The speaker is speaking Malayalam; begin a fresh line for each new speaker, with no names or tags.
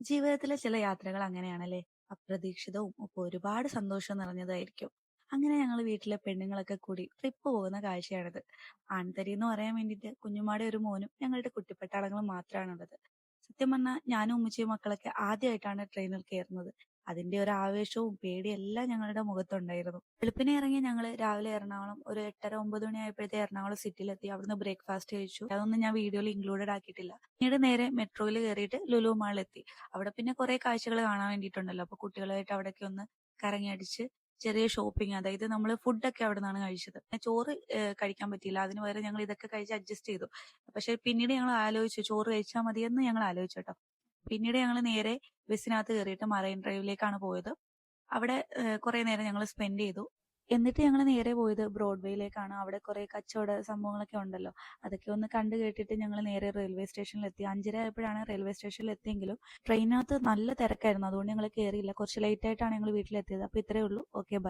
ജീവിതത്തിലെ ചില യാത്രകൾ അങ്ങനെയാണല്ലേ. അപ്രതീക്ഷിതവും ഒപ്പം ഒരുപാട് സന്തോഷം നിറഞ്ഞതായിരിക്കും. അങ്ങനെ ഞങ്ങൾ വീട്ടിലെ പെണ്ണുങ്ങളൊക്കെ കൂടി ട്രിപ്പ് പോകുന്ന കാഴ്ചയാണിത്. ആൺതരി എന്ന് പറയാൻ വേണ്ടിയിട്ട് കുഞ്ഞുമാടെ ഒരു മോനും ഞങ്ങളുടെ കുട്ടിപ്പട്ടാളങ്ങളും മാത്രമാണുള്ളത്. സത്യം പറഞ്ഞാൽ ഞാനും ഉമ്മച്ചിയും മക്കളൊക്കെ ആദ്യമായിട്ടാണ് ട്രെയിനിൽ കയറുന്നത്. അതിന്റെ ഒരു ആവേശവും പേടിയും എല്ലാം ഞങ്ങളുടെ മുഖത്തുണ്ടായിരുന്നു. വെളുപ്പിനെ ഇറങ്ങി ഞങ്ങൾ രാവിലെ എറണാകുളം ഒരു 8:30 9 മണി ആയപ്പോഴത്തെ എറണാകുളം സിറ്റിയിലെത്തി. അവിടുന്ന് ബ്രേക്ക്ഫാസ്റ്റ് കഴിച്ചു. അതൊന്നും ഞാൻ വീഡിയോയിൽ ഇൻക്ലൂഡഡ് ആക്കിയിട്ടില്ല. പിന്നീട് നേരെ മെട്രോയിൽ കയറിയിട്ട് ലുലു മാളിലെത്തി. അവിടെ പിന്നെ കുറെ കാഴ്ചകൾ കാണാൻ വേണ്ടിയിട്ടുണ്ടല്ലോ. അപ്പൊ കുട്ടികളായിട്ട് അവിടേക്ക് ഒന്ന് കറങ്ങി അടിച്ച് ചെറിയ ഷോപ്പിംഗ്, അതായത് നമ്മൾ ഫുഡൊക്കെ അവിടെ നിന്നാണ് കഴിച്ചത്. പിന്നെ ചോറ് കഴിക്കാൻ പറ്റിയില്ല. അതിന് പകരം ഞങ്ങൾ ഇതൊക്കെ കഴിച്ച് അഡ്ജസ്റ്റ് ചെയ്തു. പക്ഷെ പിന്നീട് ഞങ്ങൾ ആലോചിച്ചു ചോറ് കഴിച്ചാൽ മതിയെന്ന് ഞങ്ങൾ ആലോചിച്ചു കേട്ടോ. പിന്നീട് ഞങ്ങൾ നേരെ ബസ്സിനകത്ത് കയറിയിട്ട് മറൈൻ ഡ്രൈവിലേക്കാണ് പോയത്. അവിടെ കുറെ നേരം ഞങ്ങൾ സ്പെൻഡ് ചെയ്തു. എന്നിട്ട് ഞങ്ങൾ നേരെ പോയത് ബ്രോഡ്വേയിലേക്കാണ്. അവിടെ കുറെ കച്ചവട സംഭവങ്ങളൊക്കെ ഉണ്ടല്ലോ. അതൊക്കെ ഒന്ന് കണ്ടു കേട്ടിട്ട് ഞങ്ങൾ നേരെ റെയിൽവേ സ്റ്റേഷനിലെത്തി. 5:30 ആയപ്പോഴാണ് റെയിൽവേ സ്റ്റേഷനിൽ എത്തിയെങ്കിലും ട്രെയിനകത്ത് നല്ല തിരക്കായിരുന്നു. അതുകൊണ്ട് ഞങ്ങൾ കയറിയില്ല. കുറച്ച് ലേറ്റ് ആയിട്ടാണ് ഞങ്ങൾ വീട്ടിലെത്തിയത്. അപ്പൊ ഇത്രയേ ഉള്ളൂ. Okay, by.